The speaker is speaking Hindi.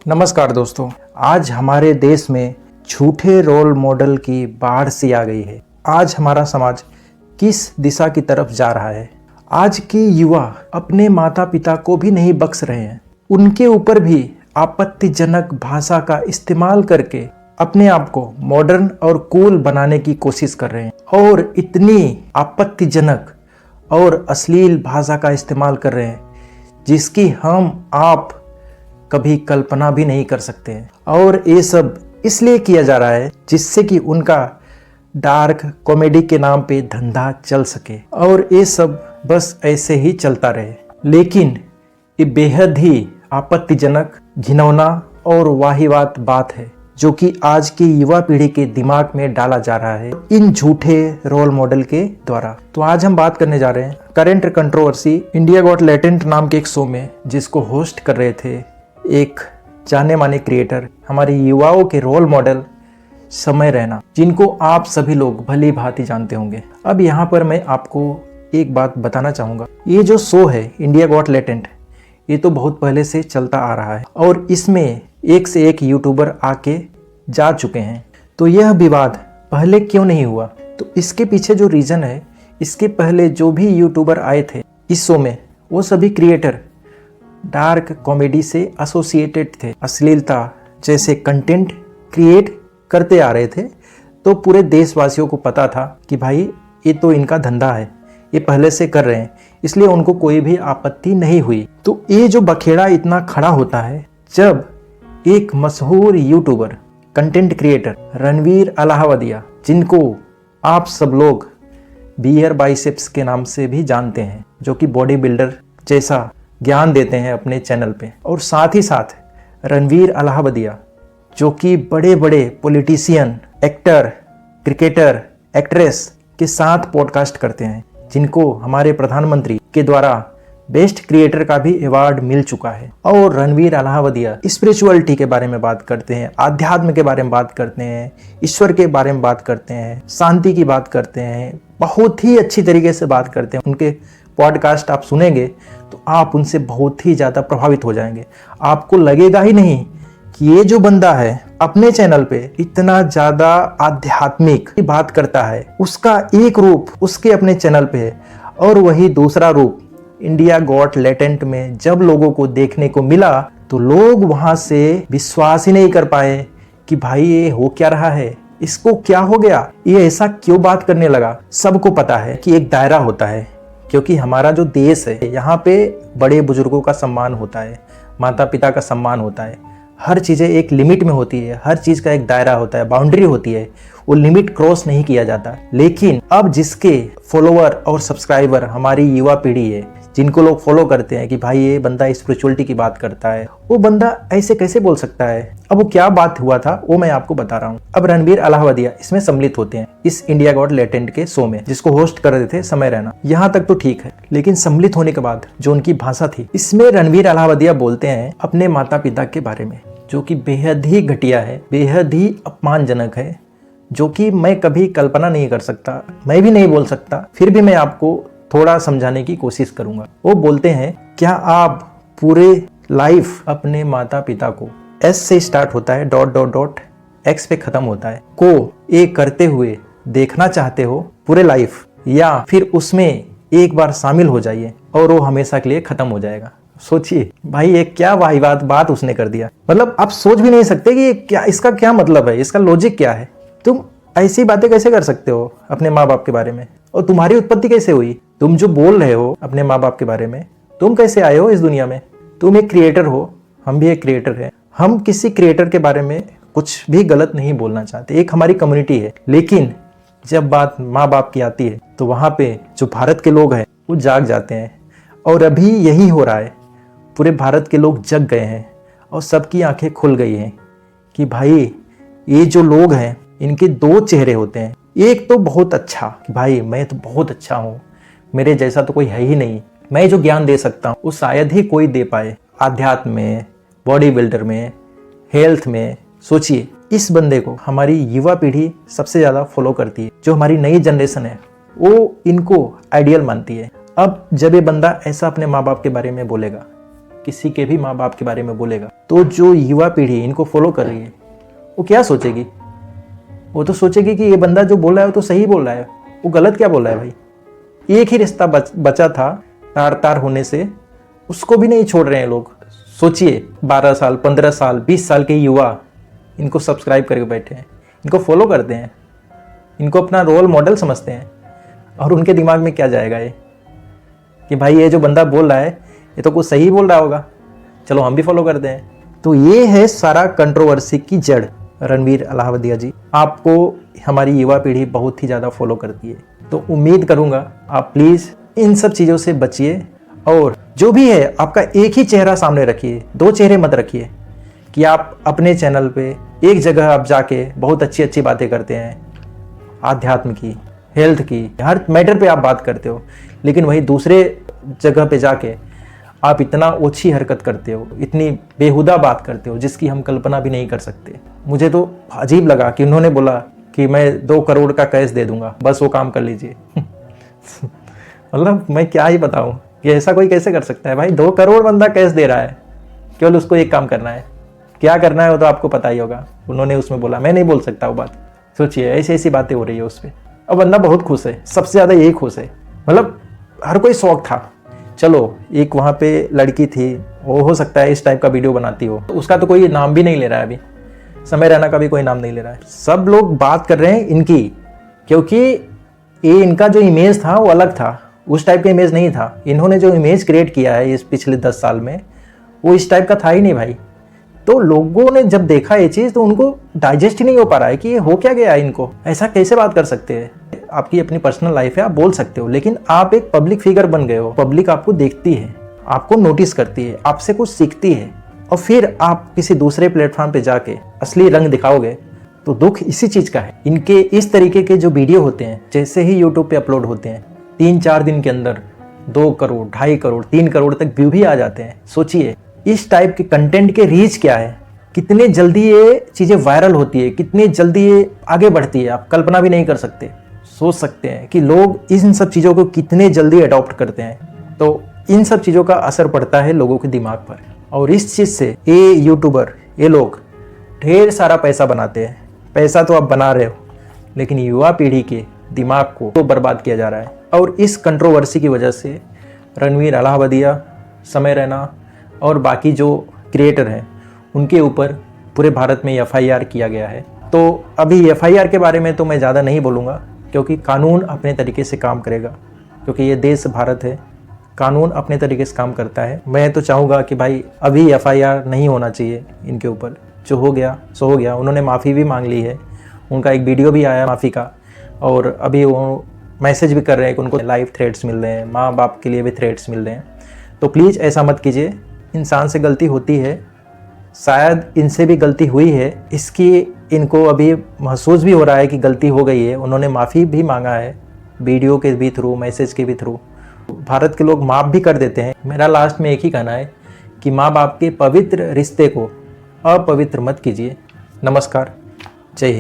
नमस्कार दोस्तों, आज हमारे देश में झूठे रोल मॉडल की बाढ़ सी आ गई है। आज हमारा समाज किस दिशा की तरफ जा रहा है। आज के युवा अपने माता पिता को भी नहीं बख्श रहे हैं। उनके ऊपर भी आपत्तिजनक भाषा का इस्तेमाल करके अपने आप को मॉडर्न और कूल बनाने की कोशिश कर रहे हैं और इतनी आपत्तिजनक और अश्लील भाषा का इस्तेमाल कर रहे हैं जिसकी आप कभी कल्पना भी नहीं कर सकते हैं। और ये सब इसलिए किया जा रहा है जिससे कि उनका डार्क कॉमेडी के नाम पे धंधा चल सके और ये सब बस ऐसे ही चलता रहे। लेकिन ये बेहद ही आपत्तिजनक, घिनौना और वाहियात बात है जो कि आज की युवा पीढ़ी के दिमाग में डाला जा रहा है इन झूठे रोल मॉडल के द्वारा। तो आज हम बात करने जा रहे हैं current controversy India got talent नाम के एक शो में, जिसको होस्ट कर रहे थे एक जाने माने क्रिएटर, हमारे युवाओं के रोल मॉडल समय रैना, जिनको आप सभी लोग भली भांति जानते होंगे। अब यहाँ पर मैं आपको एक बात बताना चाहूँगा। ये जो शो है इंडिया गॉट टैलेंट, ये तो बहुत पहले से चलता आ रहा है और इसमें एक से एक यूट्यूबर आके जा चुके हैं। तो यह विवाद पहले क्यों नहीं हुआ? तो इसके पीछे जो रीज़न है, इसके पहले जो भी यूट्यूबर आए थे इस शो में, वो सभी क्रिएटर डार्क कॉमेडी से एसोसिएटेड थे, अश्लीलता जैसे कंटेंट क्रिएट करते आ रहे थे। तो पूरे देशवासियों को पता था कि भाई ये तो इनका धंधा है, ये पहले से कर रहे हैं, इसलिए उनको कोई भी आपत्ति नहीं हुई। तो ये जो बखेड़ा इतना खड़ा होता है जब एक मशहूर YouTuber content creator Ranveer Allahbadia, जिनको आप सब लोग बियर बाइसेप्स के नाम से भी जानते हैं, जो कि बॉडी बिल्डर जैसा ज्ञान देते हैं अपने चैनल पे, और साथ ही साथ रणवीर अलाहाबादिया जो कि बड़े बड़े पॉलिटिशियन, एक्टर, क्रिकेटर, एक्ट्रेस के साथ पॉडकास्ट करते हैं, जिनको हमारे प्रधानमंत्री के द्वारा बेस्ट क्रिएटर का भी अवार्ड मिल चुका है। और रणवीर अलाहाबादिया स्पिरिचुअलिटी के बारे में बात करते हैं, आध्यात्म के बारे में बात करते हैं, ईश्वर के बारे में बात करते हैं, शांति की बात करते हैं, बहुत ही अच्छी तरीके से बात करते हैं। उनके पॉडकास्ट आप सुनेंगे तो आप उनसे बहुत ही ज़्यादा प्रभावित हो जाएंगे। आपको लगेगा ही नहीं कि ये जो बंदा है अपने चैनल पे इतना ज़्यादा आध्यात्मिक बात करता है, उसका एक रूप उसके अपने चैनल पे है और वही दूसरा रूप इंडिया गॉट टैलेंट में जब लोगों को देखने को मिला तो लोग वहां से विश्वास ही नहीं कर पाए कि भाई ये हो क्या रहा है, इसको क्या हो गया, ये ऐसा क्यों बात करने लगा। सबको पता है कि एक दायरा होता है, क्योंकि हमारा जो देश है यहाँ पे बड़े बुजुर्गों का सम्मान होता है, माता पिता का सम्मान होता है, हर चीज़ें एक लिमिट में होती है, हर चीज़ का एक दायरा होता है, बाउंड्री होती है, वो लिमिट क्रॉस नहीं किया जाता। लेकिन अब जिसके फॉलोअर और सब्सक्राइबर हमारी युवा पीढ़ी है, जिनको लोग फॉलो करते हैं कि भाई ये बंदा स्पिरिचुअलिटी की बात करता है, वो बंदा ऐसे कैसे बोल सकता है। अब वो क्या बात हुआ था वो मैं आपको बता रहा हूँ। अब रणवीर अलाहाबादिया इसमें सम्मिलित होते हैं इस इंडिया गॉट टैलेंट के शो में, जिसको होस्ट कर रहे थे समय रैना। यहाँ तक तो ठीक है, लेकिन सम्मिलित होने के बाद जो उनकी भाषा थी, इसमें रणवीर अलाहाबादिया बोलते हैं अपने माता पिता के बारे में, जो कि बेहद ही घटिया है, बेहद ही अपमानजनक है, जो कि मैं कभी कल्पना नहीं कर सकता, मैं भी नहीं बोल सकता। फिर भी मैं आपको थोड़ा समझाने की कोशिश करूंगा। वो बोलते हैं, क्या आप पूरे लाइफ अपने माता पिता को, एस से स्टार्ट होता है, डॉट डॉट डॉट एक्स पे खत्म होता है, को एक करते हुए देखना चाहते हो पूरे लाइफ, या फिर उसमें एक बार शामिल हो जाइए और वो हमेशा के लिए खत्म हो जाएगा। सोचिए भाई, ये क्या वाहियात बात उसने कर दिया। मतलब आप सोच भी नहीं सकते कि क्या, इसका क्या मतलब है, इसका लॉजिक क्या है। तुम ऐसी बातें कैसे कर सकते हो अपने माँ बाप के बारे में, और तुम्हारी उत्पत्ति कैसे हुई? तुम जो बोल रहे हो अपने माँ बाप के बारे में, तुम कैसे आए हो इस दुनिया में? तुम एक क्रिएटर हो, हम भी एक क्रिएटर हैं। हम किसी क्रिएटर के बारे में कुछ भी गलत नहीं बोलना चाहते, एक हमारी कम्युनिटी है। लेकिन जब बात माँ बाप की आती है तो वहाँ पे जो भारत के लोग हैं वो जाग जाते हैं, और अभी यही हो रहा है। पूरे भारत के लोग जग गए हैं और सबकी आंखें खुल गई हैं कि भाई ये जो लोग हैं इनके दो चेहरे होते हैं। एक तो बहुत अच्छा कि भाई मैं तो बहुत अच्छा हूँ, मेरे जैसा तो कोई है ही नहीं, मैं जो ज्ञान दे सकता हूँ वो शायद ही कोई दे पाए, आध्यात्म में, बॉडी बिल्डर में, हेल्थ में। सोचिए, इस बंदे को हमारी युवा पीढ़ी सबसे ज़्यादा फॉलो करती है, जो हमारी नई जनरेशन है वो इनको आइडियल मानती है। अब जब ये बंदा ऐसा अपने माँ बाप के बारे में बोलेगा किसी के भी माँ बाप के बारे में बोलेगा तो जो युवा पीढ़ी इनको फॉलो कर रही है वो क्या सोचेगी? वो तो सोचेगी कि ये बंदा जो बोल रहा है वो तो सही बोल रहा है, वो गलत क्या बोल रहा है भाई। एक ही रिश्ता बचा था तार तार होने से, उसको भी नहीं छोड़ रहे हैं लोग। सोचिए 12 साल 15 साल 20 साल के युवा इनको सब्सक्राइब करके बैठे हैं, इनको फॉलो करते हैं, इनको अपना रोल मॉडल समझते हैं। और उनके दिमाग में क्या जाएगा ये कि भाई ये जो बंदा बोल रहा है ये तो कुछ सही बोल रहा होगा, चलो हम भी फॉलो करते हैं। तो ये है सारा कंट्रोवर्सी की जड़। रणवीर अलाहाबादिया जी, आपको हमारी युवा पीढ़ी बहुत ही ज़्यादा फॉलो करती है, तो उम्मीद करूँगा आप प्लीज़ इन सब चीज़ों से बचिए। और जो भी है आपका एक ही चेहरा सामने रखिए, 2 चेहरे मत रखिए कि आप अपने चैनल पे एक जगह आप जाके बहुत अच्छी अच्छी बातें करते हैं, आध्यात्म की, हेल्थ की, हर मैटर पे आप बात करते हो, लेकिन वही दूसरे जगह पे जाके आप इतना ओछी हरकत करते हो, इतनी बेहुदा बात करते हो जिसकी हम कल्पना भी नहीं कर सकते। मुझे तो अजीब लगा कि उन्होंने बोला कि मैं 2 करोड़ का कैश दे दूंगा, बस वो काम कर लीजिए। मतलब मैं क्या ही बताऊं कि ऐसा कोई कैसे कर सकता है भाई। 2 करोड़ बंदा कैश दे रहा है, केवल उसको एक काम करना है। क्या करना है वो तो आपको पता ही होगा। उन्होंने उसमें बोला, मैं नहीं बोल सकता वो बात। सोचिए ऐसी ऐसी बातें हो रही है उस पर, और बंदा बहुत खुश है, सबसे ज़्यादा यही खुश है। मतलब हर कोई शौक था, चलो एक वहाँ पे लड़की थी, वो हो सकता है इस टाइप का वीडियो बनाती हो, तो उसका तो कोई नाम भी नहीं ले रहा है अभी, समय रैना का भी कोई नाम नहीं ले रहा है। सब लोग बात कर रहे हैं इनकी, क्योंकि ये इनका जो इमेज था वो अलग था, उस टाइप का इमेज नहीं था। इन्होंने जो इमेज क्रिएट किया है इस पिछले 10 साल में, वो इस टाइप का था ही नहीं भाई। तो लोगों ने जब देखा ये चीज़ तो उनको डाइजेस्ट ही नहीं हो पा रहा है कि ये हो क्या गया, इनको ऐसा कैसे बात कर सकते हैं। आपकी अपनी पर्सनल लाइफ है, आप बोल सकते हो, लेकिन आप एक पब्लिक फिगर बन गए हो, पब्लिक आपको देखती है, आपको नोटिस करती है, आपसे कुछ सीखती है, और फिर आप किसी दूसरे प्लेटफॉर्म पे जाके असली रंग दिखाओगे, तो दुख इसी चीज़ का है। इनके इस तरीके के जो वीडियो होते हैं, जैसे ही यूट्यूब पे अपलोड होते हैं, 3-4 दिन के अंदर 2 करोड़ 2.5 करोड़ 3 करोड़ तक व्यू भी आ जाते हैं। सोचिए इस टाइप के कंटेंट के रीच क्या है, कितने जल्दी ये चीज़ें वायरल होती है, कितनी जल्दी ये आगे बढ़ती है, आप कल्पना भी नहीं कर सकते। सोच सकते हैं कि लोग इन सब चीज़ों को कितने जल्दी अडॉप्ट करते हैं। तो इन सब चीज़ों का असर पड़ता है लोगों के दिमाग पर, और इस चीज़ से ये यूट्यूबर, ये लोग ढेर सारा पैसा बनाते हैं। पैसा तो आप बना रहे हो, लेकिन युवा पीढ़ी के दिमाग को तो बर्बाद किया जा रहा है। और इस कंट्रोवर्सी की वजह से रणवीर अलाहाबादिया, समय रैना और बाकी जो क्रिएटर हैं उनके ऊपर पूरे भारत में FIR किया गया है। तो अभी FIR के बारे में तो मैं ज़्यादा नहीं बोलूँगा, क्योंकि कानून अपने तरीके से काम करेगा, क्योंकि ये देश भारत है, कानून अपने तरीके से काम करता है। मैं तो चाहूँगा कि भाई अभी FIR नहीं होना चाहिए इनके ऊपर, जो हो गया सो हो गया। उन्होंने माफ़ी भी मांग ली है, उनका एक वीडियो भी आया माफ़ी का, और अभी वो मैसेज भी कर रहे हैं कि उनको लाइव थ्रेट्स मिल रहे हैं, माँ बाप के लिए भी थ्रेट्स मिल रहे हैं। तो प्लीज़ ऐसा मत कीजिए, इंसान से गलती होती है, शायद इनसे भी गलती हुई है, इसकी इनको अभी महसूस भी हो रहा है कि गलती हो गई है। उन्होंने माफ़ी भी मांगा है, वीडियो के भी थ्रू, मैसेज के भी थ्रू। भारत के लोग माफ़ भी कर देते हैं। मेरा लास्ट में एक ही कहना है कि माँ बाप के पवित्र रिश्ते को अपवित्र मत कीजिए। नमस्कार, जय हिंद।